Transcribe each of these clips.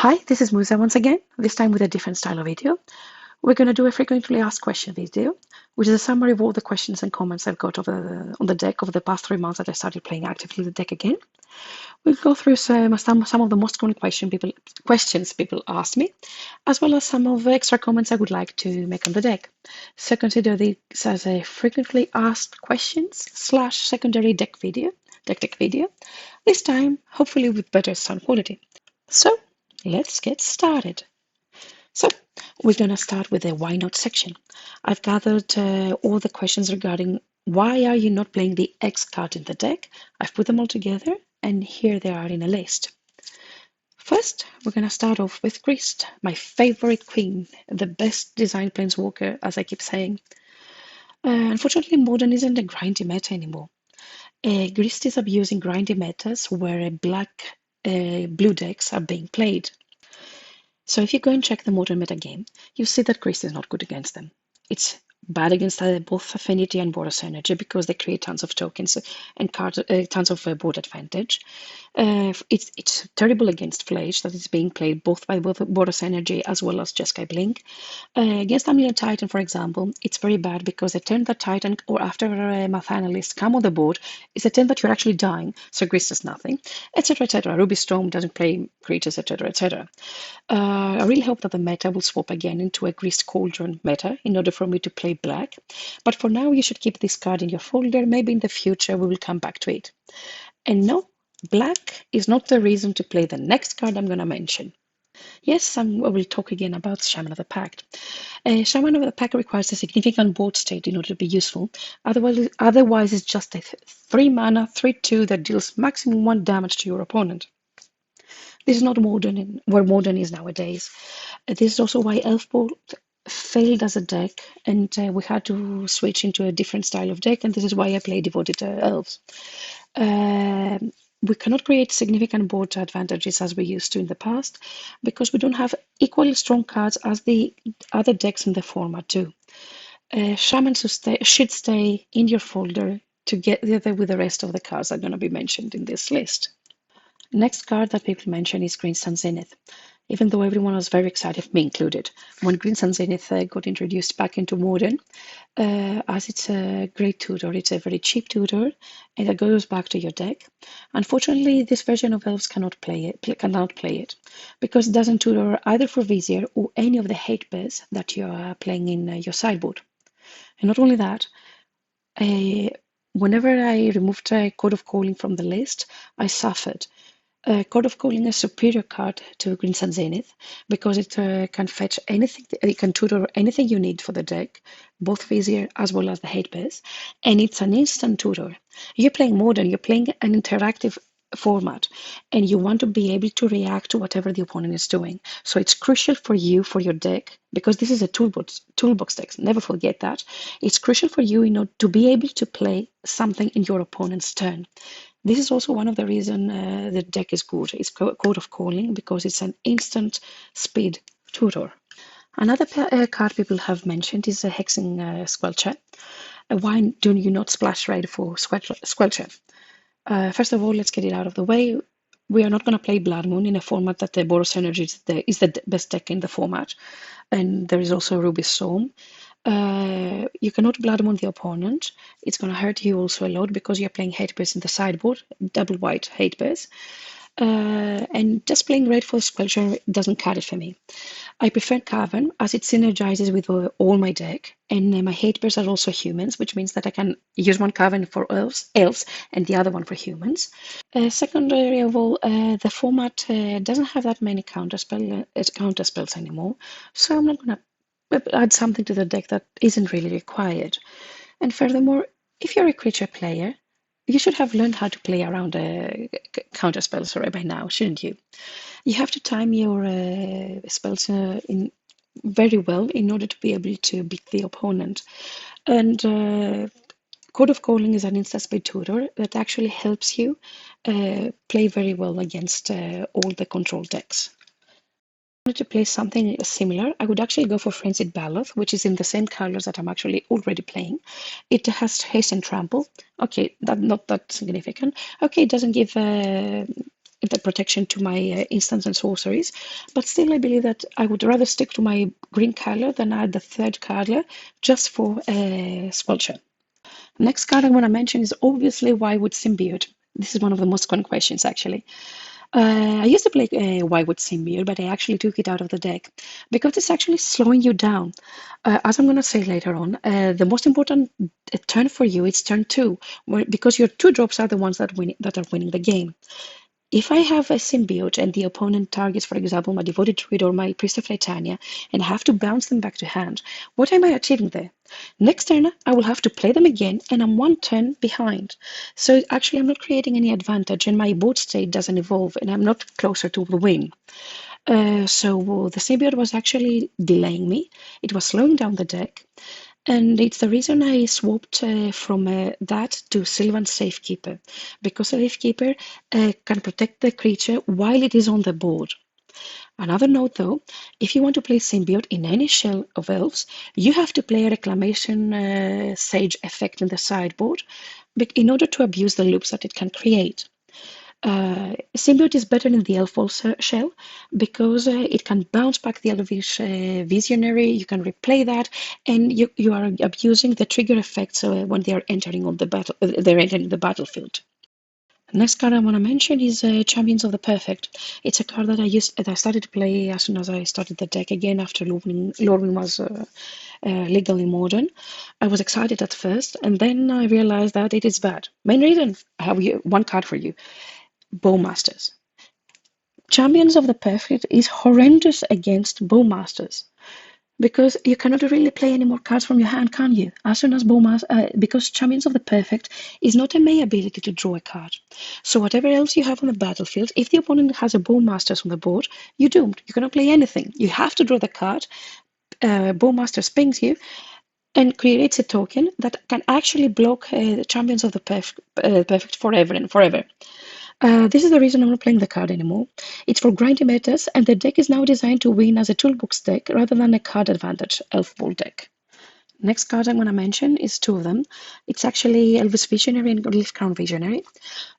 Hi, this is Musa once again, this time with a different style of video. We're going to do a frequently asked question video, which is a summary of all the questions and comments I've got on the deck over the past 3 months that I started playing actively the deck again. We'll go through some of the most common questions people asked me, as well as some of the extra comments I would like to make on the deck. So consider this as a frequently asked questions / secondary deck video, this time hopefully with better sound quality. So let's get started. So we're going to start with the why not section. I've gathered all the questions regarding why are you not playing the X card in the deck. I've put them all together and here they are in a list. First, we're going to start off with Grist, my favorite queen, the best designed planeswalker, as I keep saying. Unfortunately, Modern isn't a grindy meta anymore. Grist is abusing grindy metas where blue decks are being played. So if you go and check the Modern meta game, you see that Grist is not good against them. It's bad against both Affinity and Boros Energy because they create tons of tokens and tons of board advantage. It's terrible against Flash that is being played both by Boros Energy as well as Jeskai Blink. Against Amulet Titan, for example, it's very bad because the turn that Titan or after a Math Analyst come on the board is a turn that you're actually dying, so Grist does nothing, etc. etc. Ruby Storm doesn't play creatures, etc. etc. I really hope that the meta will swap again into a Grist Cauldron meta in order for me to play black. But for now, you should keep this card in your folder. Maybe in the future we will come back to it. And no, black is not the reason to play the next card I'm going to mention. Yes, I will talk again about Shaman of the Pact. Shaman of the Pact requires a significant board state in order to be useful. Otherwise it's just a 3-mana, 3/2 that deals maximum 1 damage to your opponent. This is not modern where Modern is nowadays. This is also why Elfball failed as a deck, and we had to switch into a different style of deck, and this is why I play Devoted Elves. We cannot create significant board advantages as we used to in the past because we don't have equally strong cards as the other decks in the format do. Shaman should stay in your folder together with the rest of the cards that are going to be mentioned in this list. Next card that people mention is Green Sun Zenith. Even though everyone was very excited, me included, when Green Sun Zenith got introduced back into Modern, as it's a great tutor, it's a very cheap tutor, and it goes back to your deck. Unfortunately, this version of Elves cannot play it because it doesn't tutor either for Vizier or any of the hate bears that you are playing in your sideboard. And not only that, whenever I removed Code of Calling from the list, I suffered. Code of Calling is a superior card to Green Sun Zenith because it can fetch anything, it can tutor anything you need for the deck, both Vizier as well as the hate bears, and it's an instant tutor. You're playing Modern, you're playing an interactive format, and you want to be able to react to whatever the opponent is doing. So it's crucial for you, for your deck, because this is a toolbox deck, never forget that. It's crucial for you, to be able to play something in your opponent's turn. This is also one of the reasons the deck is good. It's Code of Calling because it's an instant speed tutor. Another card people have mentioned is a Hexing Squelcher. Why do you not splash right for Squelcher? First of all, let's get it out of the way. We are not going to play Blood Moon in a format that the Boros Energy is the best deck in the format. And there is also Ruby Storm. You cannot Blood Moon the opponent. It's going to hurt you also a lot because you're playing hate bears in the sideboard, double white hate bears. And just playing red for Squelcher doesn't cut it for me. I prefer Cavern as it synergizes with all my deck, and my hate bears are also humans, which means that I can use one Cavern for elves and the other one for humans. Secondary of all, the format doesn't have that many counter spells anymore, so I'm not going to add something to the deck that isn't really required. And furthermore, if you're a creature player, you should have learned how to play around counter spells by now, shouldn't you? You have to time your spells in very well in order to be able to beat the opponent. And Code of Calling is an instant speed tutor that actually helps you play very well against all the control decks. Wanted to play something similar, I would actually go for Frenzied Baloth, which is in the same colors that I'm actually already playing. It has haste and trample. Okay, not that significant. Okay, it doesn't give the protection to my instants and sorceries, but still I believe that I would rather stick to my green color than add the third color just for Squelcher. Next card I want to mention is obviously Wirewood Symbiote. This is one of the most common questions, actually. I used to play Wirewood Symbiote, but I actually took it out of the deck because it's actually slowing you down. As I'm going to say later on, the most important turn for you is turn 2, because your 2 drops are the ones that are winning the game. If I have a symbiote and the opponent targets, for example, my Devoted Druid or my Priest of Titania, and I have to bounce them back to hand, what am I achieving there? Next turn, I will have to play them again, and I'm 1 turn behind. So actually, I'm not creating any advantage, and my board state doesn't evolve, and I'm not closer to the win. So the symbiote was actually delaying me. It was slowing down the deck. And it's the reason I swapped from that to Sylvan Safekeeper, because Safekeeper can protect the creature while it is on the board. Another note though, if you want to play Symbiote in any shell of elves, you have to play a Reclamation Sage effect in the sideboard in order to abuse the loops that it can create. Symbiote is better in the Elfball shell because it can bounce back the Elvish Visionary, you can replay that, and you are abusing the trigger effects when they are entering on the battle. They're entering the battlefield. Next card I want to mention is Champions of the Perfect. It's a card that I started to play as soon as I started the deck again after Lorwyn was legal in Modern. I was excited at first, and then I realized that it is bad. Main reason, I have one card for you. Bowmasters. Champions of the Perfect is horrendous against Bowmasters because you cannot really play any more cards from your hand, can you? As soon as because Champions of the Perfect is not a May ability to draw a card. So whatever else you have on the battlefield, if the opponent has a Bowmasters on the board, you're doomed. You cannot play anything. You have to draw the card. Bowmasters pings you and creates a token that can actually block the Champions of the Perfect forever and forever. This is the reason I'm not playing the card anymore. It's for grindy metas, and the deck is now designed to win as a toolbox deck rather than a card advantage Elfball deck. Next card I'm going to mention is 2 of them. It's actually Elvish Visionary and Leaf Crown Visionary.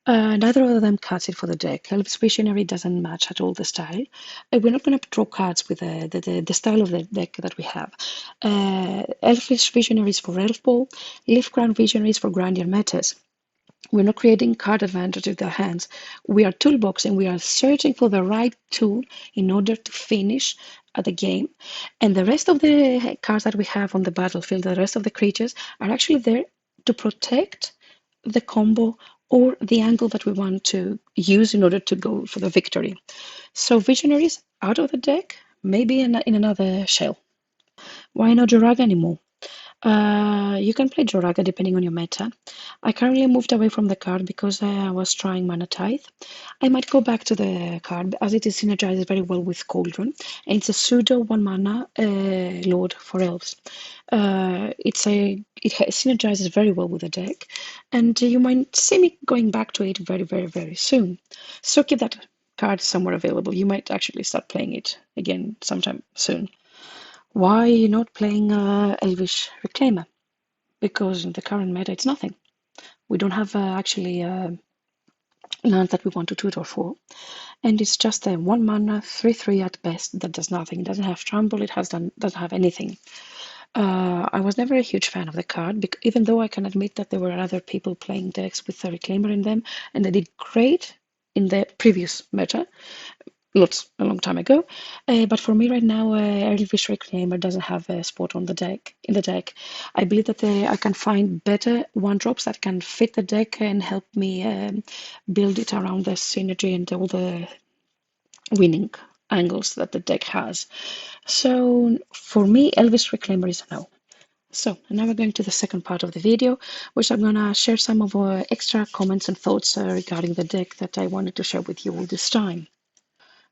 Neither of them cuts it for the deck. Elvish Visionary doesn't match at all the style. We're not going to draw cards with the style of the deck that we have. Elvish Visionary is for Elfball. Leaf Crown Visionary is for grindier metas. We're not creating card advantage with our hands. We are toolboxing. We are searching for the right tool in order to finish the game. And the rest of the cards that we have on the battlefield, the rest of the creatures, are actually there to protect the combo or the angle that we want to use in order to go for the victory. So Visionaries out of the deck, maybe in another shell. Why not Joraga anymore? You can play Joraga depending on your meta. I currently moved away from the card because I was trying Mana Tithe. I might go back to the card as it is synergized very well with Cauldron, and it's a pseudo 1 mana Lord for Elves. It synergizes very well with the deck, and you might see me going back to it very, very, very soon. So keep that card somewhere available. You might actually start playing it again sometime soon. Why not playing Elvish Reclaimer? Because in the current meta, it's nothing. We don't have actually lands that we want to tutor for. And it's just a 1 mana, 3/3 at best that does nothing. It doesn't have trample, it doesn't have anything. I was never a huge fan of the card, even though I can admit that there were other people playing decks with the Reclaimer in them, and they did great in the previous meta. A long time ago, but for me right now, Elvish Reclaimer doesn't have a spot on the deck. In the deck, I believe that I can find better 1-drops that can fit the deck and help me build it around the synergy and all the winning angles that the deck has. So for me, Elvish Reclaimer is a no. So now we're going to the second part of the video, which I'm going to share some of our extra comments and thoughts regarding the deck that I wanted to share with you all this time.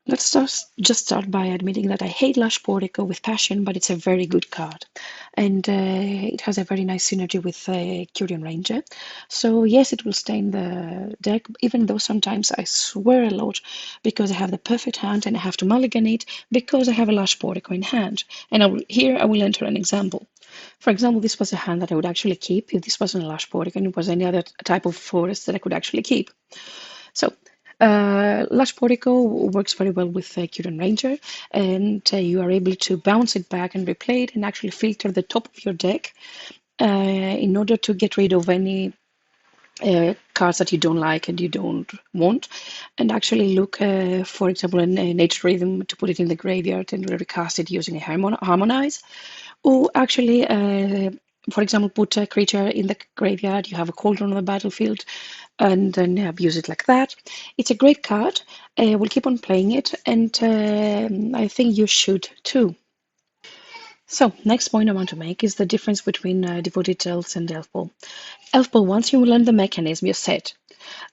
Let's just start by admitting that I hate Lush Portico with passion, but it's a very good card. And it has a very nice synergy with Curion Ranger. So yes, it will stay in the deck, even though sometimes I swear a lot because I have the perfect hand and I have to mulligan it because I have a Lush Portico in hand. And here I will enter an example. For example, this was a hand that I would actually keep if this wasn't a Lush Portico and it was any other type of forest that I could actually keep. So Lush Portico works very well with Current Ranger, and you are able to bounce it back and replay it and actually filter the top of your deck in order to get rid of any cards that you don't like and you don't want, and actually look, for example, in Nature Rhythm to put it in the graveyard and recast it using a Harmonize, or actually, for example, put a creature in the graveyard, you have a cauldron on the battlefield, and then use it like that. It's a great card. We'll keep on playing it, and I think you should too. So, next point I want to make is the difference between Devoted Elves and Elfball. Elfball, once you learn the mechanism, you're set.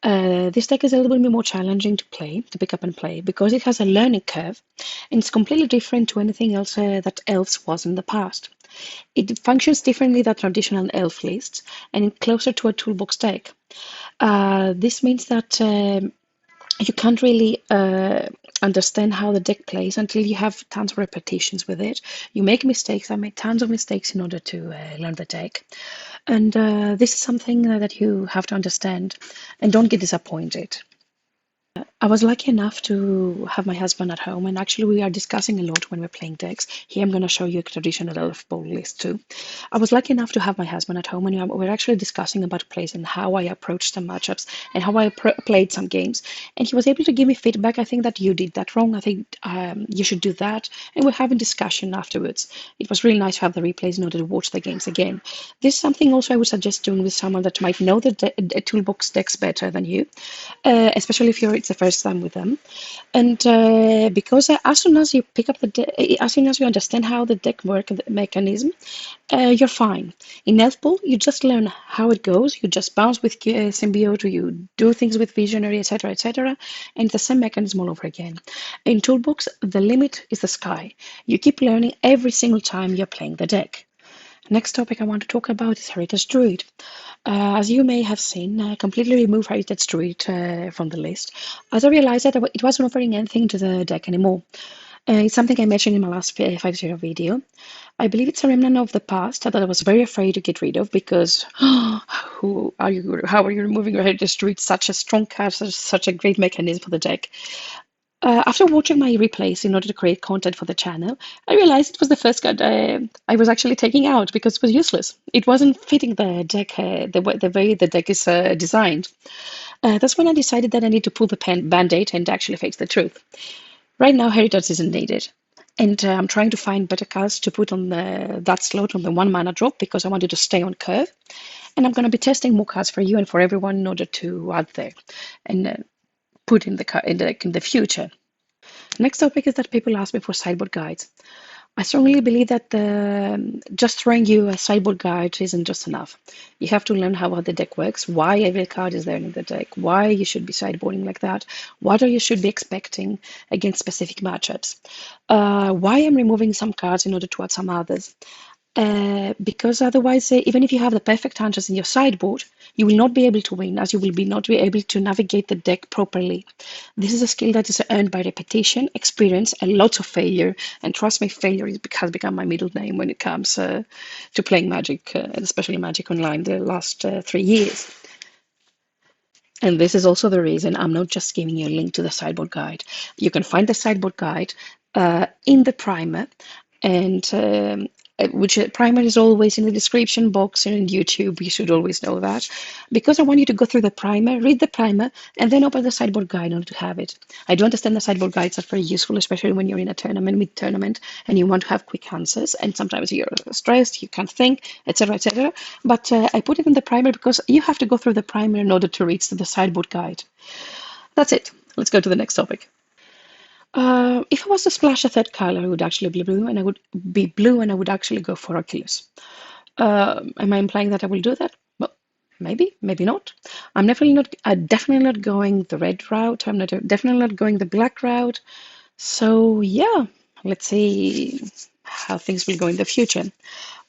This deck is a little bit more challenging to play, to pick up and play, because it has a learning curve, and it's completely different to anything else that Elves was in the past. It functions differently than traditional Elf lists, and it's closer to a toolbox deck. This means that you can't really understand how the deck plays until you have tons of repetitions with it. You make mistakes. I made tons of mistakes in order to learn the deck. And this is something that you have to understand, and don't get disappointed. I was lucky enough to have my husband at home, and actually we are discussing a lot when we're playing decks. Here I'm going to show you a traditional elf bowl list too. I was lucky enough to have my husband at home, and we're actually discussing about plays and how I approached some matchups and how I played some games. And he was able to give me feedback. I think that you did that wrong. I think you should do that. And we're having discussion afterwards. It was really nice to have the replays in order to watch the games again. This is something also I would suggest doing with someone that might know the toolbox decks better than you, especially if it's the first time with them. And because as soon as you pick up as soon as you understand how the deck works, the mechanism, you're fine. In Elfball, you just learn how it goes. You just bounce with Symbiote, you do things with Visionary, etc., etc., and it's the same mechanism all over again. In Toolbox, the limit is the sky. You keep learning every single time you're playing the deck. Next topic I want to talk about is Heritage Druid. As you may have seen, I completely removed Heritage Druid from the list, as I realized that it wasn't offering anything to the deck anymore. It's something I mentioned in my last 5-0 video. I believe it's a remnant of the past that I was very afraid to get rid of because how are you removing Heritage Druid? Such a strong card, such a great mechanism for the deck. After watching my replays in order to create content for the channel, I realized it was the first card I was actually taking out because it was useless. It wasn't fitting the deck the way the deck is designed. That's when I decided that I need to pull the band-aid and actually face the truth. Right now, Heritage isn't needed. And I'm trying to find better cards to put on that slot on the 1 mana drop because I wanted to stay on curve. And I'm going to be testing more cards for you and for everyone in order to add there and put in the future. Next topic is that people ask me for sideboard guides. I strongly believe that just throwing you a sideboard guide isn't just enough. You have to learn how the deck works, why every card is there in the deck, why you should be sideboarding like that, what you should be expecting against specific matchups, why I'm removing some cards in order to add some others. Because otherwise, even if you have the perfect answers in your sideboard, you will not be able to win, as you will not be able to navigate the deck properly. This is a skill that is earned by repetition, experience, and lots of failure. And trust me, failure has become my middle name when it comes to playing Magic, and especially Magic Online, the last 3 years. And this is also the reason I'm not just giving you a link to the sideboard guide. You can find the sideboard guide in the primer, and which primer is always in the description box and in YouTube. You should always know that. Because I want you to go through the primer, read the primer, and then open the sideboard guide in order to have it. I do understand the sideboard guides are very useful, especially when you're in a tournament, mid-tournament, and you want to have quick answers, and sometimes you're stressed, you can't think, etc., etc. But I put it in the primer because you have to go through the primer in order to reach the sideboard guide. That's it. Let's go to the next topic. If I was to splash a third color, it would actually be blue, and I would actually go for Oculus. Am I implying that I will do that? Well, maybe, maybe not. I'm definitely not going the red route. I'm definitely not going the black route. So yeah, let's see how things will go in the future.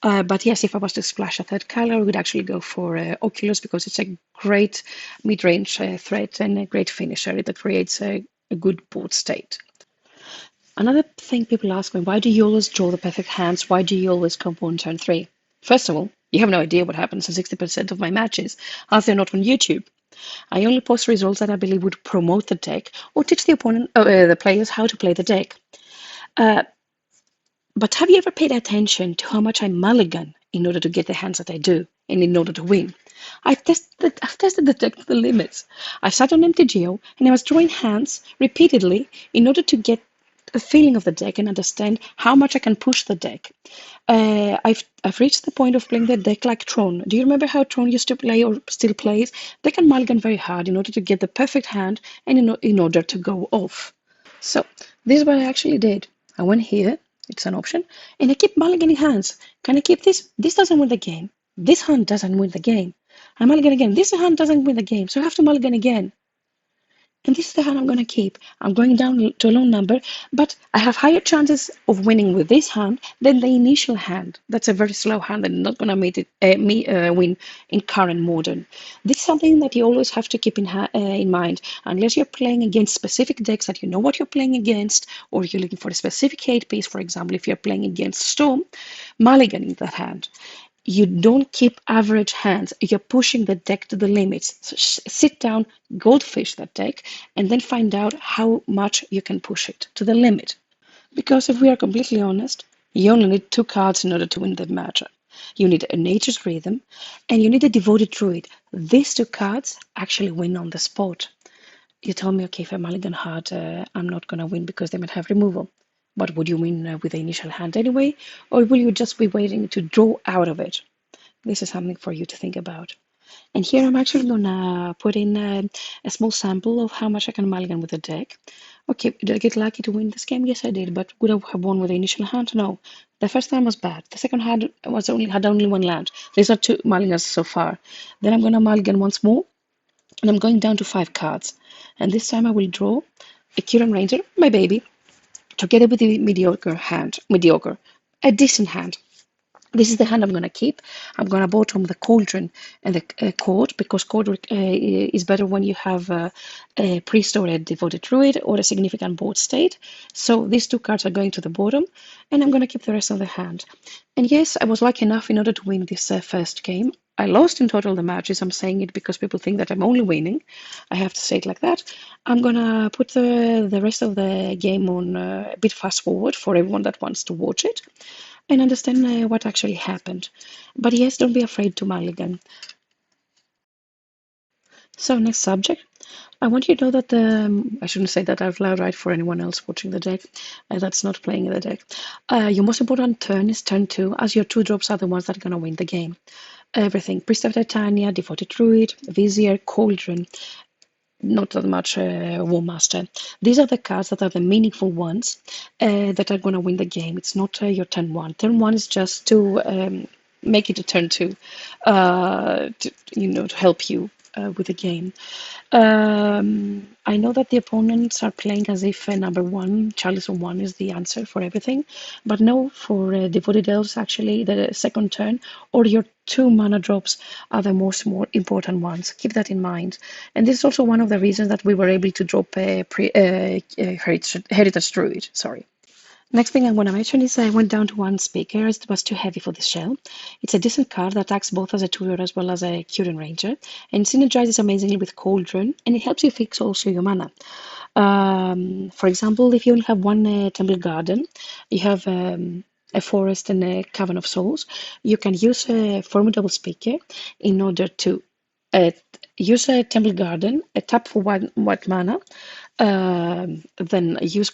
But yes, if I was to splash a third color, I would actually go for Oculus because it's a great mid-range threat and a great finisher that creates a good board state. Another thing people ask me, why do you always draw the perfect hands? Why do you always combo on turn 3? First of all, you have no idea what happens in 60% of my matches, as they're not on YouTube. I only post results that I believe would promote the deck or teach the players how to play the deck. But have you ever paid attention to how much I mulligan in order to get the hands that I do and in order to win? I've tested the deck to the limits. I sat on empty geo and I was drawing hands repeatedly in order to get a feeling of the deck and understand how much I can push the deck. I've reached the point of playing the deck like Tron. Do you remember how Tron used to play or still plays? They can mulligan very hard in order to get the perfect hand and in order to go off. So this is what I actually did. I went here, it's an option, and I keep mulliganing hands. Can I keep this? This doesn't win the game. This hand doesn't win the game. I mulligan again. This hand doesn't win the game, so I have to mulligan again. And this is the hand I'm going to keep. I'm going down to a low number, but I have higher chances of winning with this hand than the initial hand. That's a very slow hand and not going to make it win in current modern. This is something that you always have to keep in mind. Unless you're playing against specific decks that you know what you're playing against, or you're looking for a specific hate piece, for example, if you're playing against Storm, mulliganing that hand. You don't keep average hands. You're pushing the deck to the limits. So sit down, goldfish that deck, and then find out how much you can push it to the limit. Because if we are completely honest, you only need 2 cards in order to win the matchup. You need a Nature's Rhythm, and you need a Devoted Druid. These 2 cards actually win on the spot. You tell me, okay, if I mulligan hard, I'm not going to win because they might have removal. But would you win with the initial hand anyway? Or will you just be waiting to draw out of it? This is something for you to think about. And here I'm actually going to put in a small sample of how much I can mulligan with the deck. Okay, did I get lucky to win this game? Yes, I did. But would I have won with the initial hand? No. The first time was bad. The second hand had only 1 land. These are 2 mulligans so far. Then I'm going to mulligan once more. And I'm going down to 5 cards. And this time I will draw a Kiran Ranger, my baby, together with the mediocre, a decent hand. This is the hand I'm going to keep. I'm going to bottom the Cauldron and the Cord, because Cord is better when you have a Priest or a Devoted Druid or a significant board state. So these 2 cards are going to the bottom, and I'm going to keep the rest of the hand. And yes, I was lucky enough in order to win this first game. I lost in total the matches. I'm saying it because people think that I'm only winning. I have to say it like that. I'm going to put the rest of the game on a bit fast forward for everyone that wants to watch it and understand what actually happened. But yes, don't be afraid to mulligan. So next subject. I want you to know that I shouldn't say that out loud, right, for anyone else watching the deck that's not playing the deck. Your most important turn is turn 2, as your 2 drops are the ones that are going to win the game. Everything, Priest of Titania, Devoted Druid, Vizier, Cauldron, not that much War Master. These are the cards that are the meaningful ones that are going to win the game. It's not your turn 1. Turn 1 is just to make it a turn 2, to help you with the game. I know that the opponents are playing as if number 1, Chalice of 1 is the answer for everything, but no, for Devoted Elves, actually, the second turn or your 2 mana drops are the more important ones. Keep that in mind. And this is also one of the reasons that we were able to drop a Heritage Druid. Sorry. Next thing I want to mention is I went down to 1 speaker as it was too heavy for this shell. It's a decent card that acts both as a tutor as well as a Kiran Ranger, and synergizes amazingly with Cauldron, and it helps you fix also your mana. For example, if you only have 1 Temple Garden, you have a Forest and a Cavern of Souls, you can use a Formidable Speaker in order to use a Temple Garden, a tap for white mana, then use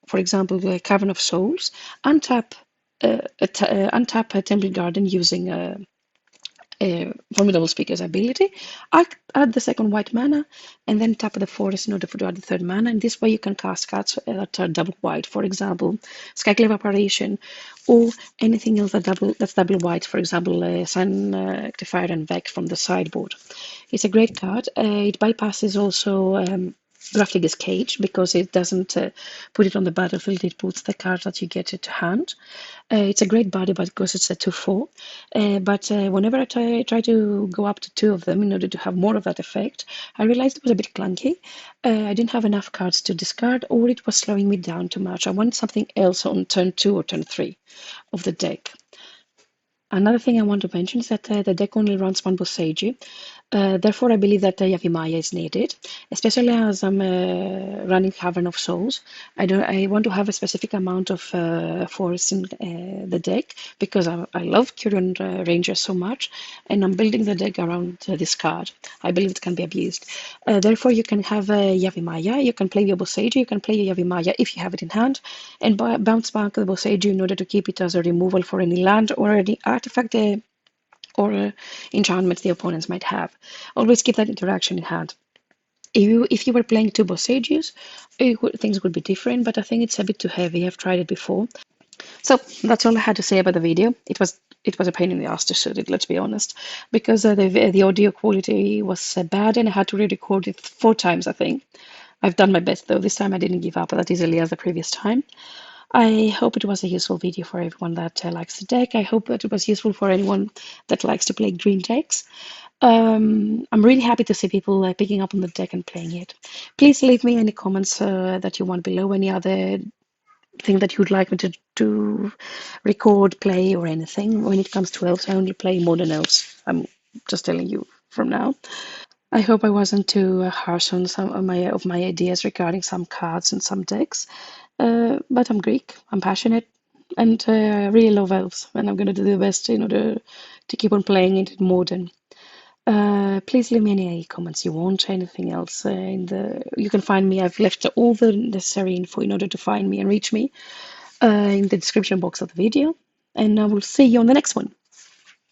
for example, the Cavern of Souls, untap a Temple Garden using a Formidable Speaker's ability, add the second white mana, and then tap the forest in order to add the 3rd mana. And this way you can cast cards that are double white, for example, Skyclave Apparition, or anything else that's double white, for example, Sun Rectifier and Vex from the sideboard. It's a great card. It bypasses also Grafligger's Cage, because it doesn't put it on the battlefield, it puts the card that you get to hand. It's a great body, but because it's a 2/4. But whenever I try to go up to 2 of them in order to have more of that effect, I realized it was a bit clunky. I didn't have enough cards to discard, or it was slowing me down too much. I wanted something else on turn 2 or turn 3 of the deck. Another thing I want to mention is that the deck only runs 1 Boseiju. Therefore, I believe that Yavimaya is needed, especially as I'm running Cavern of Souls. I want to have a specific amount of force in the deck because I love Curion Rangers so much, and I'm building the deck around this card. I believe it can be abused. Therefore, you can have Yavimaya, you can play your Boseiju, you can play your Yavimaya if you have it in hand, and bounce back the Boseiju in order to keep it as a removal for any land or any artifact or enchantments the opponents might have. Always keep that interaction in hand. If you were playing two Boseijus, things would be different, but I think it's a bit too heavy. I've tried it before. So that's all I had to say about the video. It was a pain in the ass to shoot it, let's be honest, because the audio quality was bad and I had to re-record it 4 times, I think. I've done my best though. This time I didn't give up that easily as the previous time. I hope it was a useful video for everyone that likes the deck. I hope that it was useful for anyone that likes to play green decks. I'm really happy to see people picking up on the deck and playing it. Please leave me any comments that you want below, any other thing that you'd like me to record, play, or anything. When it comes to elves, I only play Modern Elves. I'm just telling you from now. I hope I wasn't too harsh on some of my ideas regarding some cards and some decks. But I'm Greek, I'm passionate, and I really love elves, and I'm going to do the best in order to keep on playing it modern. Please leave me any comments you want, anything else you can find me. I've left all the necessary info in order to find me and reach me in the description box of the video, and I will see you on the next one.